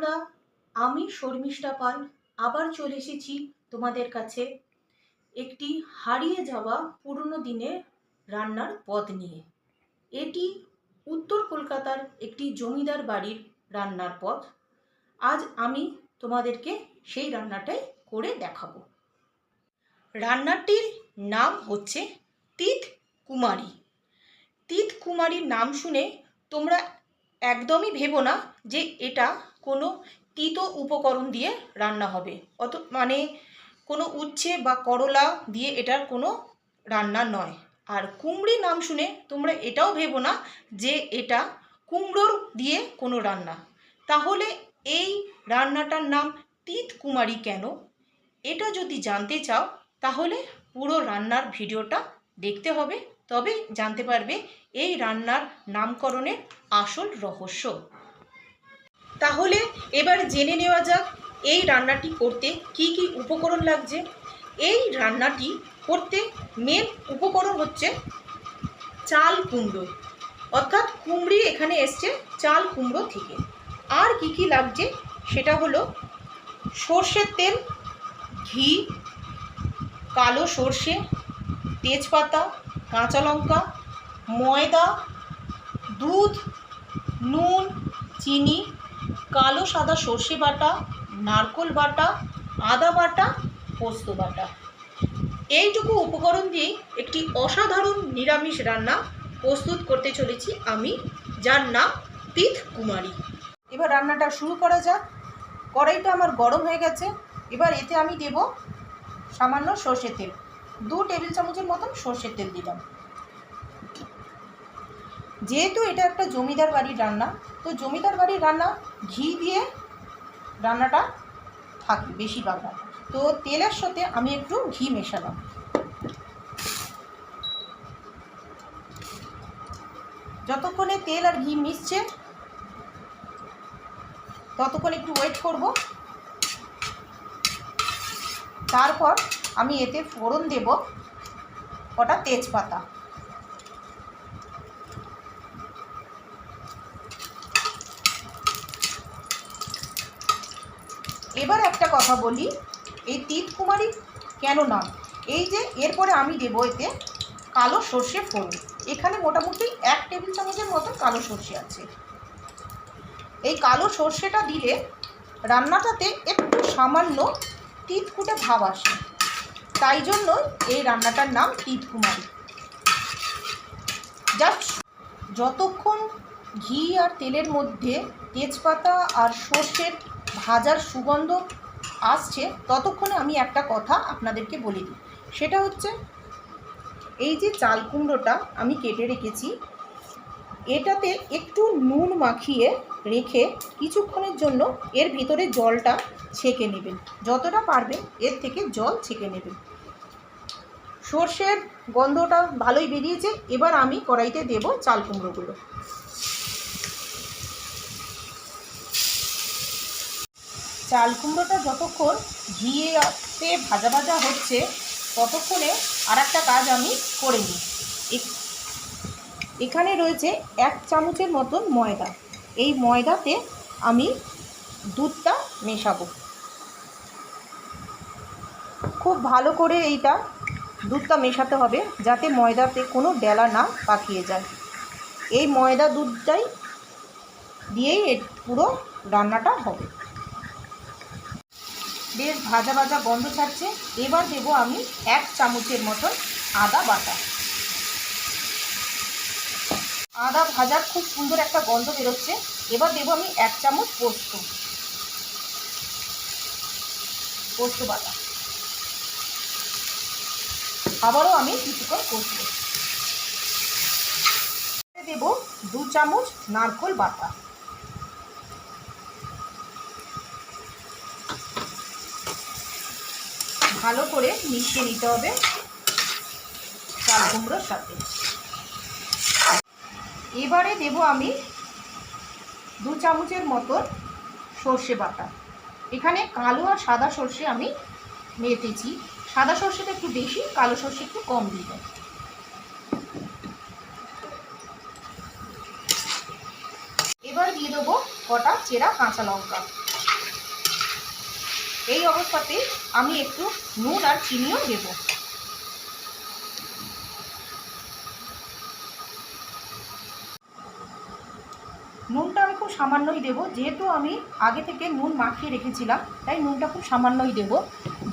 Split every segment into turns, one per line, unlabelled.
বন্ধুরা, আমি শর্মিষ্ঠা পাল আবার চলে এসেছি তোমাদের কাছে একটি হারিয়ে যাওয়া পুরনো দিনের রান্নার পদ নিয়ে। এটি উত্তর কলকাতার একটি জমিদার বাড়ির রান্নার পদ। আজ আমি তোমাদেরকে সেই রান্নাটাই করে দেখাবো। রান্নাটির নাম হচ্ছে তিত কুমারী। তিত কুমারীর নাম শুনে তোমরা একদমই ভেবো না যে এটা কোনো তিতো উপকরণ দিয়ে রান্না হবে, মানে কোনো উচ্ছে বা করলা দিয়ে এটার কোনো রান্না নয়। আর কুমড়ি নাম শুনে তোমরা এটাও ভেবো না যে এটা কুমড়োর দিয়ে কোনো রান্না। তাহলে এই রান্নাটার নাম তিত কুমারী কেন? এটা যদি জানতে চাও তাহলে পুরো রান্নার ভিডিওটা দেখতে হবে, তবে জানতে পারবে এই রান্নার নামকরণের আসল রহস্য। তাহলে এবার জেনে নেওয়া যাক এই রান্নাটি করতে কি কি উপকরণ লাগছে। এই রান্নাটি করতে মেন উপকরণ হচ্ছে চাল কুমড়ো, অর্থাৎ কুমড়ি এখানে এসছে চাল কুমড়ো থেকে। আর কি কি লাগছে সেটা হলো সর্ষের তেল, ঘি, কালো সর্ষে, তেজপাতা, কাঁচা লঙ্কা, ময়দা, দুধ, নুন, চিনি, কালো সাদা সর্ষে বাটা, নারকোল বাটা, আদা বাটা, পোস্ত বাটা। এইটুকু উপকরণ দিয়েই একটি অসাধারণ নিরামিষ রান্না প্রস্তুত করতে চলেছি আমি, যার নাম তিত কুমারী। এবার রান্নাটা শুরু করা যাক। কড়াইটা আমার গরম হয়ে গেছে। এবার এতে আমি দেব সামান্য সর্ষের তেল, 2 টেবিল চামচের মতন সর্ষের তেল দিলাম। যেহেতু এটা একটা জমিদার বাড়ির রান্না, তো জমিদার বাড়ির রান্না ঘি দিয়ে রান্নাটা থাকে বেশিরভাগ রান্না, তো তেলের সাথে আমি একটু ঘি মেশালাম। যতক্ষণে তেল আর ঘি মিশছে ততক্ষণ একটু ওয়েট করব। তারপর আমি এতে ফোড়ন দেব কটা তেজপাতা। এবার একটা কথা বলি, এই তিত কুমারী কেন নাম? এই যে এরপরে আমি দেবো এতে কালো সর্ষে ফোড়ন। এখানে মোটামুটি 1 টেবিল চামচের মতো কালো সর্ষে আছে। এই কালো সর্ষেটা দিলে রান্নাটাতে একটু সামান্য তিতকুটে ভাব আসে, তাই জন্য এই রান্নাটার নাম তিত কুমারী। জাস্ট যতক্ষণ ঘি আর তেলের মধ্যে তেজপাতা আর সর্ষের ভাজার সুগন্ধ আসছে ততক্ষণে আমি একটা কথা আপনাদেরকে বলে দিই। সেটা হচ্ছে এই যে চাল কুমড়োটা আমি কেটে রেখেছি, এটাতে একটু নুন মাখিয়ে রেখে কিছুক্ষণের জন্য এর ভিতরে জলটা ছেঁকে নেবেন। যতটা পারবেন এর থেকে জল ছেঁকে নেবেন। সর্ষের গন্ধটা ভালোই বেরিয়েছে। এবার আমি কড়াইতে দেব চাল কুমড়োগুলো। চাল কুমড়োটা যতক্ষণ ঘিয়েতে ভাজা ভাজা হচ্ছে ততক্ষণে আর একটা কাজ আমি করে নিই। এখানে রয়েছে 1 চামচের মতন ময়দা। এই ময়দাতে আমি দুধটা মেশাবো। খুব ভালো করে এইটা দুধটা মেশাতে হবে যাতে ময়দাতে কোনো ডেলা না পাকিয়ে যায়। এই ময়দা দুধটাই দিয়েই পুরো রান্নাটা হবে। বেশ ভাজা ভাজা গন্ধ ছাড়ছে। এবার দেবো আমি 1 চামচের মতন আদা বাটা। আদা ভাজার খুব সুন্দর একটা গন্ধ বেরোচ্ছে। এবার দেবো আমি 1 চামচ পোস্ত বাটা। আবারও আমি কিছুক্ষণ কষবো। দেব 2 চামচ নারকোল বাটা। ভালো করে মিশিয়ে নিতে হবে চাল কুমড়োর সাথে। এবারে দেব আমি 2 চামচের মতন সর্ষে বাটা। এখানে কালো আর সাদা সর্ষে আমি মেটেছি। সাদা সর্ষেটা একটু বেশি, কালো সর্ষে একটু কম দিই। এবার দিয়ে দেবো কটা চেরা কাঁচা লঙ্কা। এই অবস্থাতে আমি একটু নুন আর চিনিও দেব। নুনটা আমি খুব সামান্যই দেব, যেহেতু আমি আগে থেকে নুন মাখিয়ে রেখেছিলাম, তাই নুনটা খুব সামান্যই দেব।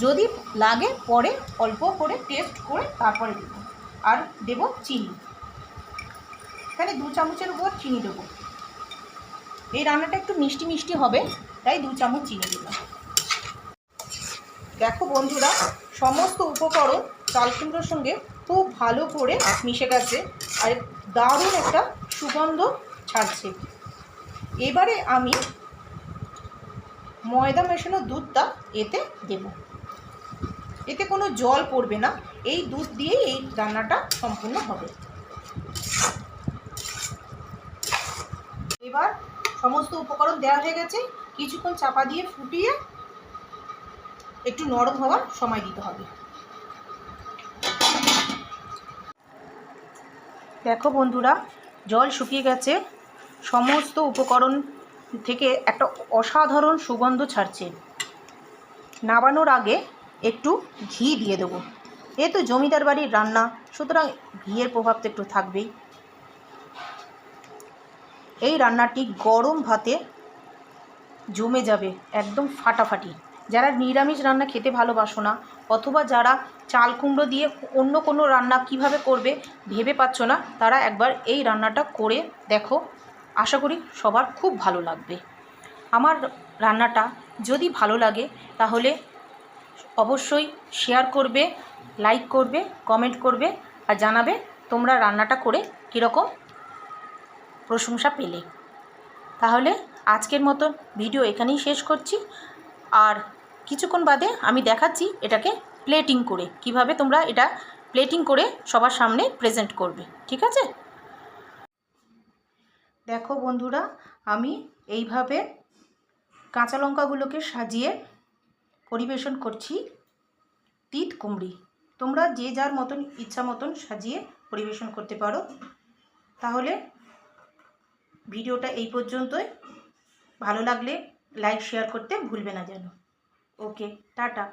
যদি লাগে পরে অল্প করে টেস্ট করে তারপরে দেব। আর দেব চিনি, এখানে 2 চামচের উপর চিনি দেবো। এই রান্নাটা একটু মিষ্টি মিষ্টি হবে, তাই 2 চামচ চিনি দিলাম। দেখো বন্ধুরা, সমস্ত উপকরণ চাল কুমড়োর সঙ্গে খুব ভালো করে মিশে গেছে আর দারুণ একটা সুগন্ধ ছাড়ছে। এবারে আমি ময়দা মেশানো দুধটা এতে দেব। এতে কোনো জল পড়বে না, এই দুধ দিয়েই এই রান্নাটা সম্পূর্ণ হবে। এবার সমস্ত উপকরণ দেওয়া হয়ে গেছে, কিছুক্ষণ চাপা দিয়ে ফুটিয়ে একটু নরম হওয়ার সময় দিতে হবে। দেখো বন্ধুরা, জল শুকিয়ে গেছে, সমস্ত উপকরণ থেকে একটা অসাধারণ সুগন্ধ ছাড়ছে। নামানোর আগে একটু ঘি দিয়ে দেবো। এ তো জমিদার বাড়ির রান্না, সুতরাং ঘিয়ের প্রভাব তো একটু থাকবেই। এই রান্নাটি গরম ভাতে জমে যাবে একদম ফাটাফাটি। যারা নিরামিষ রান্না খেতে ভালোবাসো না, অথবা যারা চাল কুমড়ো দিয়ে অন্য কোনো রান্না কিভাবে করবে ভেবে পাচ্ছ না, তারা একবার এই রান্নাটা করে দেখো। আশা করি সবার খুব ভালো লাগবে। আমার রান্নাটা যদি ভালো লাগে তাহলে অবশ্যই শেয়ার করবে, লাইক করবে, কমেন্ট করবে আর জানাবে তোমরা রান্নাটা করে কীরকম প্রশংসা পেলে। তাহলে আজকের মতো ভিডিও এখানেই শেষ করছি। আর কিছুক্ষণ বাদে আমি দেখাচ্ছি এটাকে প্লেটিং করে, কিভাবে তোমরা এটা প্লেটিং করে সবার সামনে প্রেজেন্ট করবে। ঠিক আছে? দেখো বন্ধুরা, আমি এইভাবে কাঁচা লঙ্কাগুলোকে সাজিয়ে পরিবেশন করছি তিত কুমড়ি। তোমরা যে যার মতন ইচ্ছা মতন সাজিয়ে পরিবেশন করতে পারো। তাহলে ভিডিওটা এই পর্যন্তই। ভালো লাগলে লাইক শেয়ার করতে ভুলবে না যেন। ওকে, টাটা।